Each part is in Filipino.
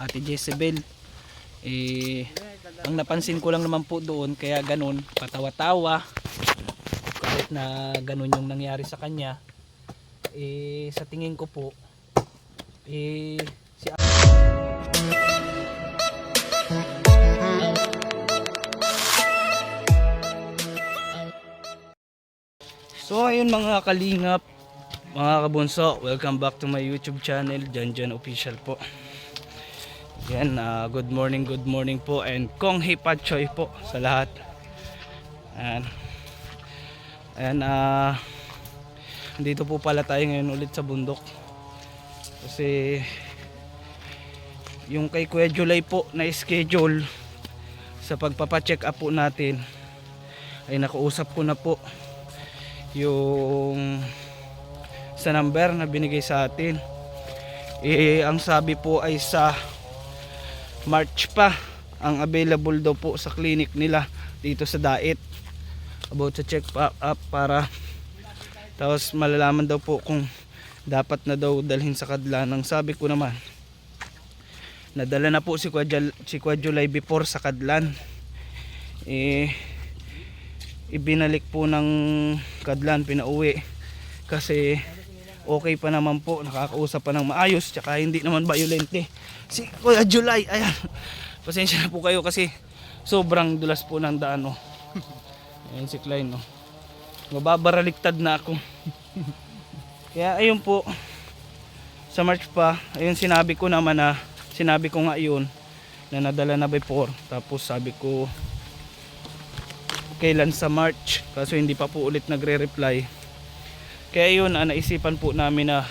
Ate Jezebel. Ang napansin ko lang naman po doon, kaya ganun, patawa-tawa kahit na ganun yung nangyari sa kanya. Sa tingin ko po, si So ayun mga kalingap, mga kabunso, welcome back to my YouTube channel, Janjan Official po. Yan, good morning po, and Kong Hei Pat Choy po sa lahat. Ayan, dito po pala tayo ngayon ulit sa bundok. Kasi yung kay Kuya July po na schedule sa pagpapacheck up po natin, ay nakausap ko na po yung sa number na binigay sa atin. Ang sabi po ay sa March pa ang available daw po sa clinic nila dito sa Daet about sa check up, para tapos malalaman daw po kung dapat na daw dalhin sa Kadlan. Ang sabi ko naman, nadala na po si Kuya July before sa Kadlan. Ibinalik po ng Kadlan, pinauwi kasi okay pa naman po, nakakausap pa ng maayos, tsaka hindi naman violente si Kuya July. Ayan, pasensya na po kayo kasi sobrang dulas po ng daan, no? Ayan si Klein, no? Mababaraligtad na ako. Kaya ayun po, sa March pa, ayun sinabi ko nga yun na nadala na before, tapos sabi ko kailan sa March, kaso hindi pa po ulit nagre-reply. Kaya yun, naisipan po namin na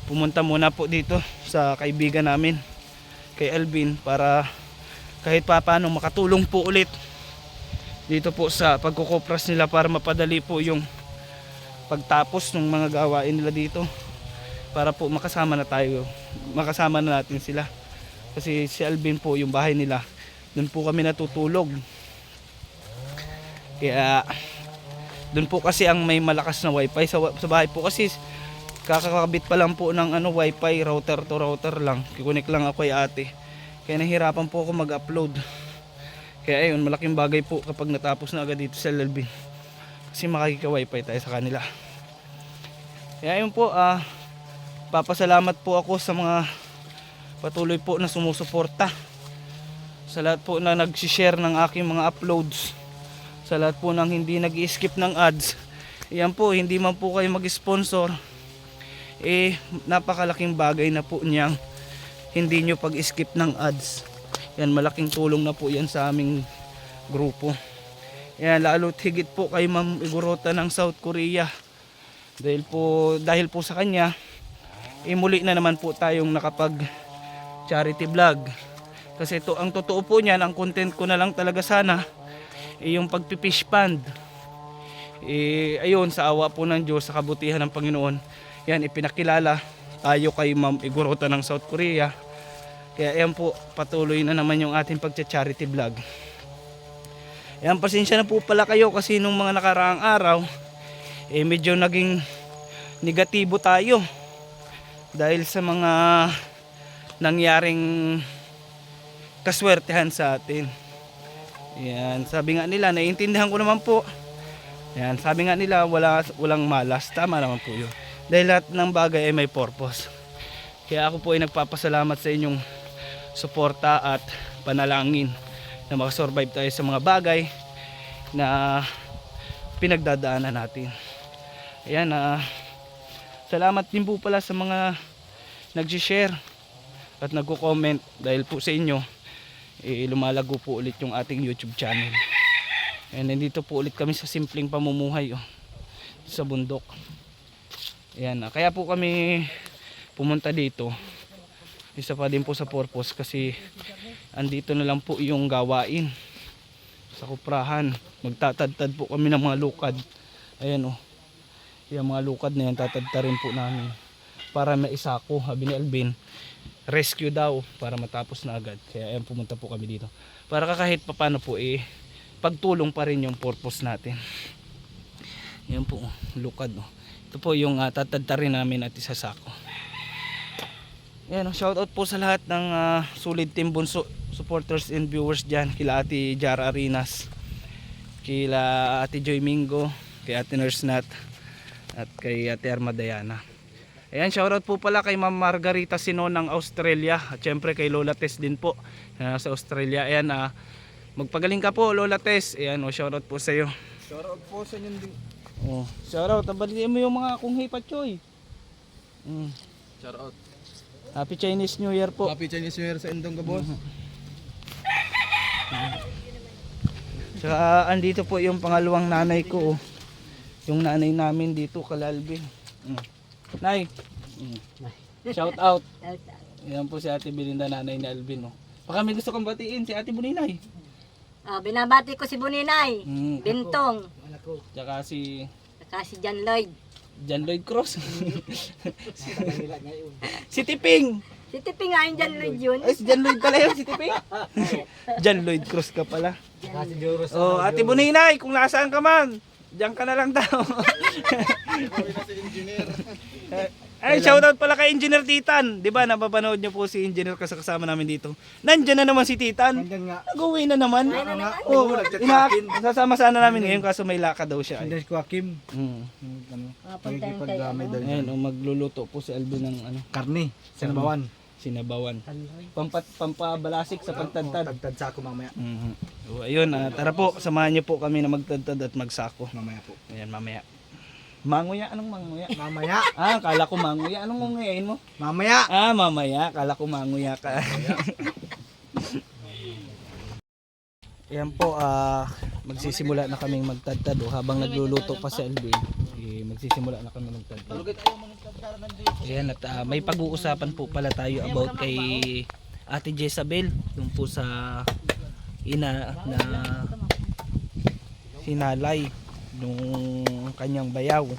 pumunta muna po dito sa kaibigan namin, kay Alvin, para kahit paano makatulong po ulit dito po sa pagkukopras nila, para mapadali po yung pagtapos ng mga gawain nila dito, para po makasama na natin sila. Kasi si Alvin po, yung bahay nila, doon po kami natutulog. Kaya doon po kasi ang may malakas na wifi sa bahay po, kasi kakakabit pa lang po ng wifi, router to router lang, kikunik lang ako ay ate, kaya nahirapan po ako mag-upload. Kaya ayun, malaking bagay po kapag natapos na agad dito sa LLB, kasi makikika wifi tayo sa kanila. Kaya ayun po, papasalamat po ako sa mga patuloy po na sumusuporta, sa lahat po na nag-share ng aking mga uploads, sa lahat po ng hindi nag-skip ng ads. Yan po, hindi man po kayo mag-sponsor, napakalaking bagay na po niyang hindi nyo pag-skip ng ads. Yan, malaking tulong na po yan sa aming grupo. Yan, lalo't higit po kay Ma'am Igorota ng South Korea. Dahil po sa kanya, muli na naman po tayong nakapag charity vlog. Kasi ito, ang totoo po niyan, ang content ko na lang talaga sana yung pagpipish pond. Ayun, sa awa po ng Diyos, sa kabutihan ng Panginoon, yan, ipinakilala tayo kay Ma'am Igorota ng South Korea. Kaya yan po, patuloy na naman yung ating pagcha-charity vlog. Yan, pasensya na po pala kayo kasi nung mga nakaraang araw, medyo naging negatibo tayo dahil sa mga nangyaring kaswertehan sa atin. Yan, sabi nga nila, naiintindihan ko naman po. Yan, sabi nga nila, walang malas. Tama naman po yun. Dahil lahat ng bagay ay may purpose. Kaya ako po ay nagpapasalamat sa inyong suporta at panalangin na makasurvive tayo sa mga bagay na pinagdadaanan natin. Ayan, salamat din po pala sa mga nag-share at nagko-comment. Dahil po sa inyo, lumalago po ulit yung ating YouTube channel. And nandito po ulit kami sa simpleng pamumuhay, sa bundok. Ayan, kaya po kami pumunta dito. Isa pa din po sa purpose, kasi andito na lang po yung gawain sa kuprahan. Magtatadtad po kami ng mga lukad. Ayan, yung mga lukad na yan, tatadtarin po namin para maisako. Sabi ni Alvin, rescue daw para matapos na agad. Kaya ayan, pumunta po kami dito para kahit papano po pagtulong pa rin yung purpose natin. Yan po, lukad. Ito po yung tatadtarin namin at isasako. Ayan, shoutout po sa lahat ng Solid Team Bunso supporters and viewers dyan. Kila Ate Jara Arinas, kila Ate Joy Mingo, kay Ate Nurse Nat, at kay Ate Arma Diana. Ayan, shoutout po pala kay Ma'am Margarita Sino ng Australia. At syempre kay Lola Tess din po sa Australia. Ayan, magpagaling ka po Lola Tess. Ayan, shoutout po sa iyo. Shoutout po sa inyo din. Shoutout. Tabalitin mo yung mga kung hipat choy. Shoutout. Happy Chinese New Year po. Happy Chinese New Year sa Indong ka, boss. Tsaka andito po yung pangalawang nanay ko. Yung nanay namin dito, Kalalbin. Nay. Shout out. Yan po si Ate Belinda, nanay ni Alvin. Baka may gusto kong batiin si Ate Buninay. Binabati ko si Buninay, Bintong, Tsaka si John Lloyd. John Lloyd Cross. Si Tiping. Si Tipi nga yung John Lloyd yun. Ay, si John Lloyd pala yun, si Tiping. John Lloyd Cross ka pala. Ate Buninay, kung nasaan ka man, diyan ka na lang daw. Ay, shoutout pala kay Engineer Titan. 'Di ba? Napapanood niyo po si Engineer kasama namin dito. Nandiyan na naman si Titan. Nandiyan nga. Nag-uwi na naman. Oo, Sasama sana namin ngayon kaso may lakad daw siya. Hindi ko Hakim. Paggamay daw niya. Ayun, magluluto po si Alvin ng Karne, sinabawan. Sinabawan. Pampabalasik sa pagtadtad. Tagtad sa ako mamaya. So, ayun, tara po, samahan niyo po kami na magtadtad at magsako. Mamaya po. Ayan, mamaya. Manguya, anong manguya? Mamaya. Kala ko manguya. Anong manguyain mo? Mamaya. Mamaya. Kala ko manguya ka. Ayan po, magsisimula na kaming magtadtad. Habang nagluluto pa si Alvin, magsisimula na kami magtadtad. Ayan, at may pag-uusapan po pala tayo about kay Ate Jezabel. Doon po sa ina na hinalay nung kanyang bayaw.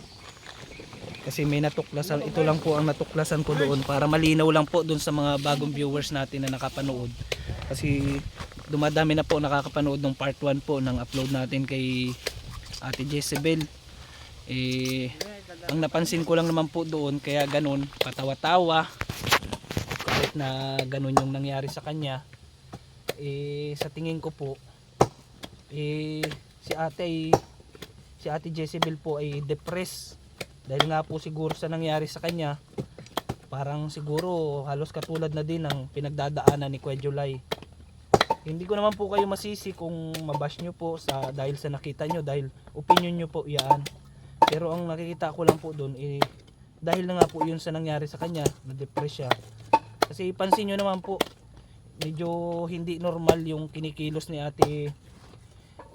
Kasi may natuklasan, ito lang po ang natuklasan ko doon para malinaw lang po doon sa mga bagong viewers natin na nakapanood. Kasi dumadami na po nakakapanood ng part 1 po ng upload natin kay Ate Jezabel. Ang napansin ko lang naman po doon, kaya ganun, patawa-tawa kahit na ganun yung nangyari sa kanya. Sa tingin ko po, si Ate Jezabel po ay depressed dahil nga po siguro sa nangyari sa kanya. Parang siguro halos katulad na din ng pinagdadaanan ni Kuya July. Hindi ko naman po kayo masisi kung mabash nyo po dahil sa nakita nyo, dahil opinion nyo po yan. Pero ang nakikita ko lang po doon, dahil na nga po yun sa nangyari sa kanya, na-depress siya. Kasi pansin nyo naman po, medyo hindi normal yung kinikilos ni Ate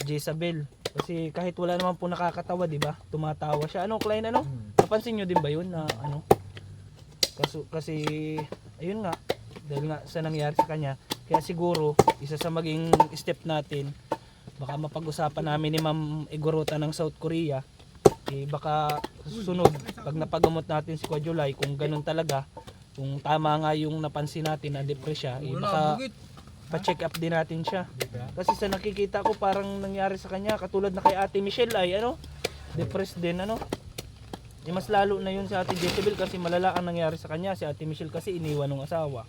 Jezabel. Kasi kahit wala naman po nakakatawa, di ba? Tumatawa siya. Ano, Klein, ano? Napansin nyo din ba yun na ano? Kasi ayun nga, dahil nga sa nangyari sa kanya, kaya siguro isa sa maging step natin, baka mapag-usapan namin ni Ma'am Igorota ng South Korea. Baka susunod pag napagamot natin si Kuya July, kung ganun talaga, kung tama nga yung napansin natin na depress siya, baka pa-check up din natin siya. Kasi sa nakikita ko parang nangyari sa kanya katulad na kay Ate Michelle ay depressed din mas lalo na yun sa Ate Jezabel kasi malala ang nangyari sa kanya. Si Ate Michelle kasi iniwan ng asawa.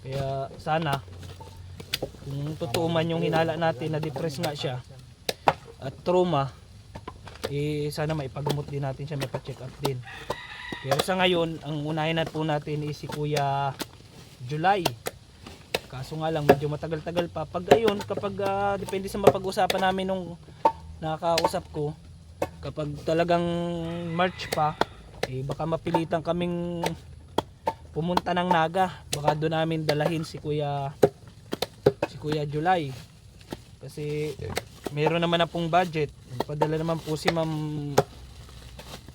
Kaya sana kung totoo man yung hinala natin na depressed nga siya at trauma, sana maipagamot din natin siya, may pa-check up din. Pero sa ngayon, ang unahin na po natin is si Kuya July. Kaso nga lang medyo matagal-tagal pa. Kapag depende sa mapag-usapan namin nung nakakausap ko, kapag talagang March pa, baka mapilitan kaming pumunta ng Naga. Baka doon namin dalahin si Kuya July. Kasi meron naman na pong budget. Padala naman po si Ma'am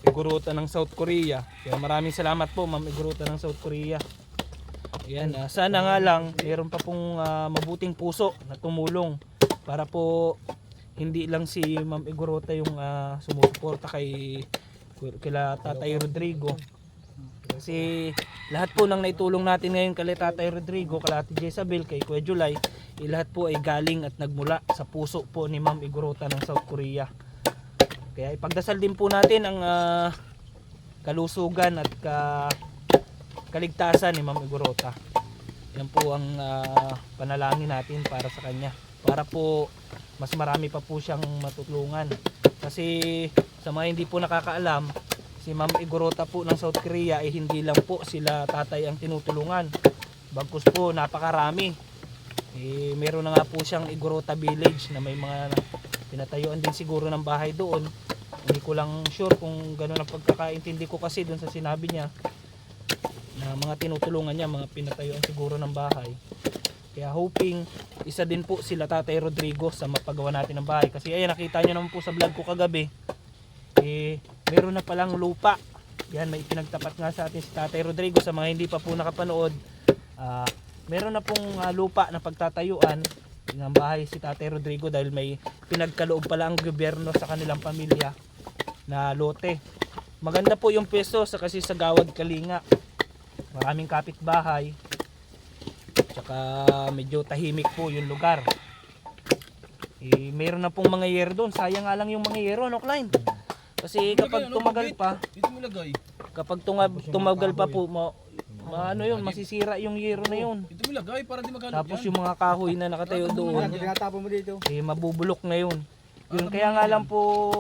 Igorota ng South Korea. Kaya maraming salamat po Ma'am Igorota ng South Korea. Ayan, sana nga lang meron pa pong mabuting puso na tumulong para po hindi lang si Ma'am Igorota yung sumusuporta kila Tatay Rodrigo. Kasi lahat po ng naitulong natin ngayon kay Tatay Rodrigo, kay Ate Jezabel, kay Kuya July, lahat po ay galing at nagmula sa puso po ni Ma'am Igorota ng South Korea. Kaya ipagdasal din po natin ang kalusugan at kaligtasan ni Ma'am Igorota. Yan po ang panalangin natin para sa kanya. Para po mas marami pa po siyang matutulungan. Kasi sa mga hindi po nakakaalam, si Ma'am Igorota po ng South Korea ay hindi lang po sila tatay ang tinutulungan. Bagkus po napakarami. Meron na nga po siyang Igorota Village na may mga pinatayuan din siguro ng bahay doon. Hindi ko lang sure kung gano'n ang pagkakaintindi ko kasi doon sa sinabi niya na mga tinutulungan niya, mga pinatayuan siguro ng bahay. Kaya hoping isa din po sila Tatay Rodrigo sa mapagawa natin ng bahay. Kasi ayan, nakita niyo naman po sa vlog ko kagabi, meron na palang lupa. Yan, may pinagtapat nga sa atin si Tatay Rodrigo. Sa mga hindi pa po nakapanood, meron na pong lupa na pagtatayuan ng bahay si Tatay Rodrigo dahil may pinagkaloob pala ang gobyerno sa kanilang pamilya na lote. Maganda po yung pwesto sa kasi sa Gawad Kalinga. Maraming kapitbahay. Tsaka medyo tahimik po yung lugar. Meron na pong mga yero doon. Sayang nga lang yung mga yero, no, Klein? Kasi kapag tumagal pa, kapag tumagal pa po, masisira yung yero na yun. Ito mo lagay para di magano. Tapos yung mga kahoy na nakatayo doon, Tinatapon mo dito. mabubulok na yun. Yun, kaya nga lang po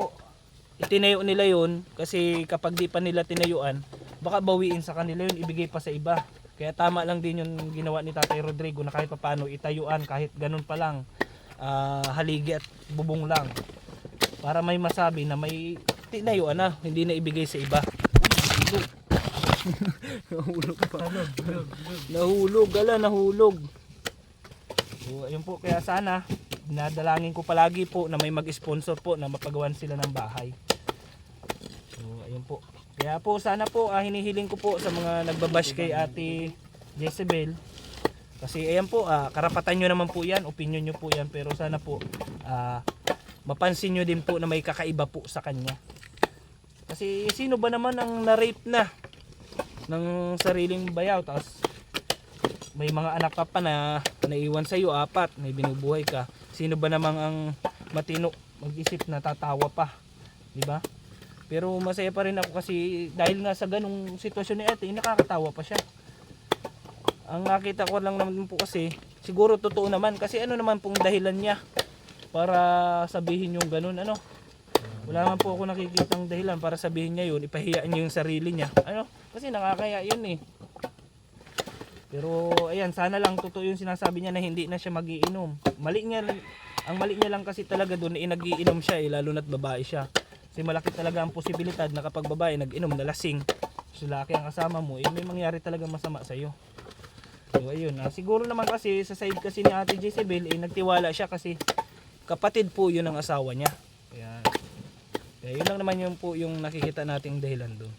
itinayo nila yun kasi kapag di pa nila tinayuan, baka bawiin sa kanila yun, ibigay pa sa iba. Kaya tama lang din yung ginawa ni Tatay Rodrigo na kahit paano itayuan, kahit ganun pa lang, haligi at bubong lang. Para may masabi na may tinayuan na, hindi na ibigay sa iba. Nahulog pa. Nahulog. So, ayun po, kaya sana dinadalangin ko palagi po na may mag-sponsor po na mapagawan sila ng bahay. So, ayun po. Kaya po sana po hinihiling ko po sa mga nagbabash kay Ate Jezebel. Kasi ayan po, karapatan nyo naman po yan, opinion nyo po yan. Pero sana po mapansin nyo din po na may kakaiba po sa kanya. Kasi sino ba naman ang na-rape na ng sariling bayaw, tapos may mga anak ka pa na naiwan sa iyo, 4, may binubuhay ka. Sino ba namang ang matino mag-isip na tatawa pa, di ba? Pero masaya pa rin ako kasi dahil nga sa ganung sitwasyon ni Ate, nakakatawa pa siya. Ang nakita ko lang naman po kasi, siguro totoo naman kasi ano naman pong dahilan niya para sabihin yung ganun, ano? Wala naman po ako nakikitang dahilan para sabihin niya yun, ipahiya niya yung sarili niya. Ano? Kasi nakakaya yun eh. Pero ayan, sana lang totoo yung sinasabi niya na hindi na siya magiinom. Ang mali niya lang kasi talaga doon ay nagiinom siya lalo na't babae siya. Kasi malaki talaga ang posibilidad na kapag babae nag-inom na lasing, so laki ang kasama mo, may mangyari talaga masama sa iyo. So ayun, siguro naman kasi sa side kasi ni Ate Jezebel nagtiwala siya kasi kapatid po yun ang asawa niya. Kaya yun lang naman yung po yung nakikita nating dahilan doon.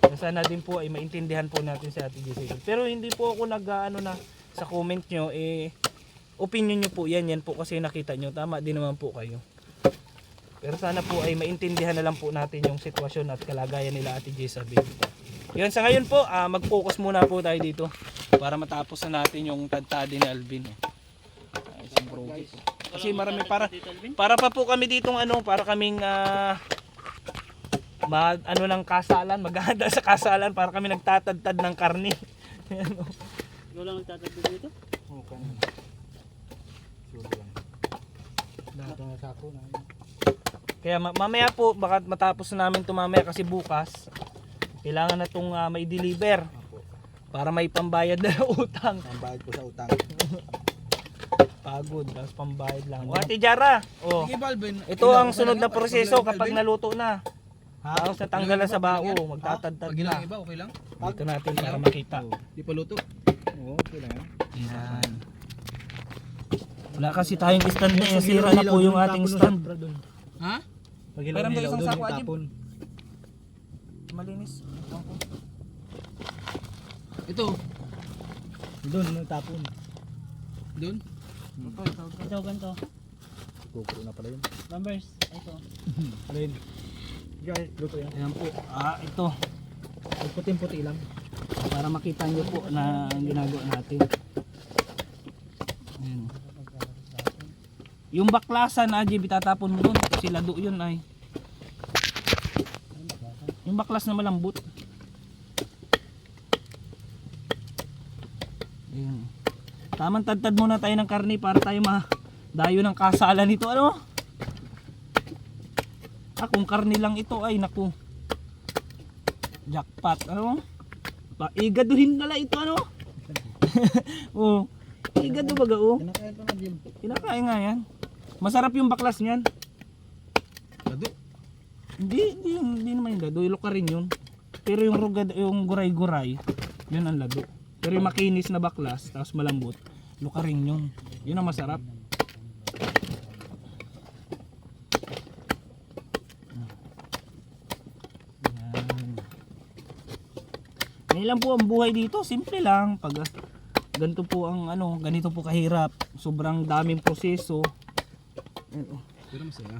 Kaya sana din po ay maintindihan po natin si Ate Jezebel. Pero hindi po ako nag-ano na sa comment nyo, opinion nyo po yan po kasi nakita nyo, tama din naman po kayo. Pero sana po ay maintindihan na lang po natin yung sitwasyon at kalagayan nila Ate Jezebel. Yun, sa ngayon po, mag-focus muna po tayo dito para matapos na natin yung tadtadi ni Alvin. Kasi marami para pa po kami ditong para kaming ng kasalan, maghahanda sa kasalan para kami nagtatadtad ng karne. Ikaw lang nagtatagpo dito? Oo, kanina. Sure lang. Lahat ng sako na. Kaya mamaya po, baka matapos na namin ito mamaya kasi bukas kailangan na itong may deliver para may pambayad na utang. Pambayad ko sa utang. Pagod, tapos pambayad lang. O Ate Jara, Sige, Balvin. ito ang sunod na proseso kapag naluto na. Tapos natanggal na sa bao, magtatadtad Pag na. ilang iba, okay lang? Dito natin para makita. Di pa luto. Oo, okay lang. Yan. Wala kasi tayong stand na sira na po yung ating stand. Ha? Pero may isang sako Ajib. Malinis. Ito. Doon, tapon. Doon? Ito, ganito. Kukuro na pala yun. Numbers, ito. Alin? Guys, luto yan. Ayan po. Ito. Puting-puti lang. Para makita nyo po na ang ginagawa natin. Ayan. Yung baklasan Ajib, itatapon mo doon. Kasi lado yun ay. Yung baklas na malambot. Tamang tadtad muna tayo ng karne para tayo dayo ng kasalan nito. Ano? Kung karne lang ito ay naku. Jackpot. Ano? Igaduhin nala ito. Ano? Oh. Igado baga oh. Kinakain pa na Jim. Kinakain nga yan. Masarap yung baklas niyan. Lado. Hindi naman yung lado. Iloka rin yun. Pero yung rugad, yung guray-guray, yun ang lado. Pero yung makinis na baklas, tapos malambot, iloka rin yun. Yun ang masarap. Yan. Ngayon lang po ang buhay dito. Simple lang. Pag ganito po ang ganito po kahirap. Sobrang daming proseso. Pero masaya.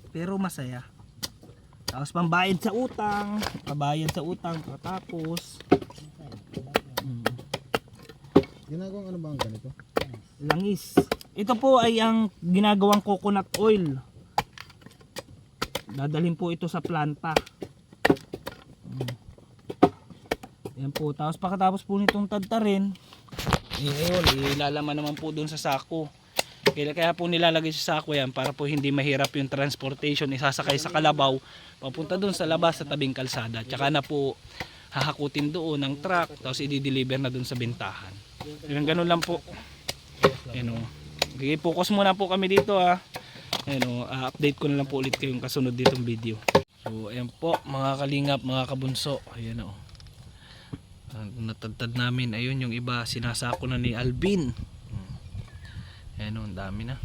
Pero masaya. Tapos pambayad sa utang, tapos Ginagawang ano ba ang ganito? langis. Ito po ay ang ginagawang coconut oil. Dadalhin po ito sa planta. Yan po. Tapos pagkatapos po nitong tadtarin, ilalaman naman po doon sa sako. Kaya po nilalagay sa sako yan para po hindi mahirap yung transportation. Isasakay sa kalabaw papunta doon sa labas sa tabing kalsada. Tsaka na po hahakutin doon ng truck tapos i-deliver na doon sa bentahan. Yung ganun lang po. Okay, focus muna po kami dito ha. Update ko na lang po ulit kayong kasunod ditong video. So ayan po mga kalingap, mga kabunso. Ayan o. Natagtad namin. Ayun yung iba sinasako na ni Alvin. Ayan o, ang dami na.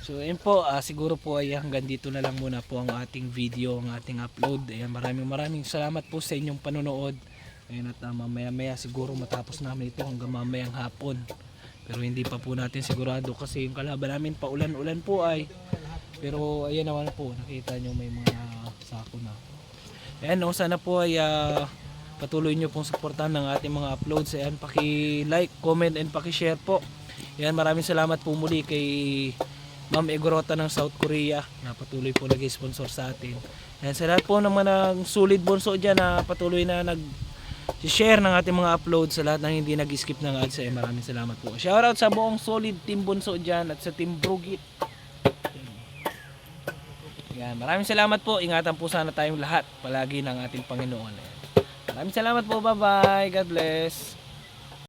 So ayun po, siguro po ay hanggang dito na lang muna po ang ating video, ang ating upload. Ayan, maraming salamat po sa inyong panonood. Ayan, at mamaya siguro matapos namin ito hanggang mamayang hapon. Pero hindi pa po natin sigurado kasi yung kalaban namin paulan-ulan po ay. Pero ayan naman po, nakita nyo may mga sako na. Ayan o, sana po ay patuloy nyo pong suportahan ng ating mga uploads. Ayan, paki-like, comment and paki-share po. Ayan, maraming salamat po muli kay Ma'am Egorota ng South Korea na patuloy po nag-sponsor sa atin. Ayan, sa lahat po naman ng solid bunso dyan na patuloy na nag-share ng ating mga uploads, sa lahat ng hindi nag-skip ng ads, ay maraming salamat po. Shoutout sa buong solid team bunso dyan at sa team Brugit. Ayan, maraming salamat po. Ingatan po sana tayong lahat palagi ng ating Panginoon. Ayan. Maraming salamat po. Bye bye. God bless.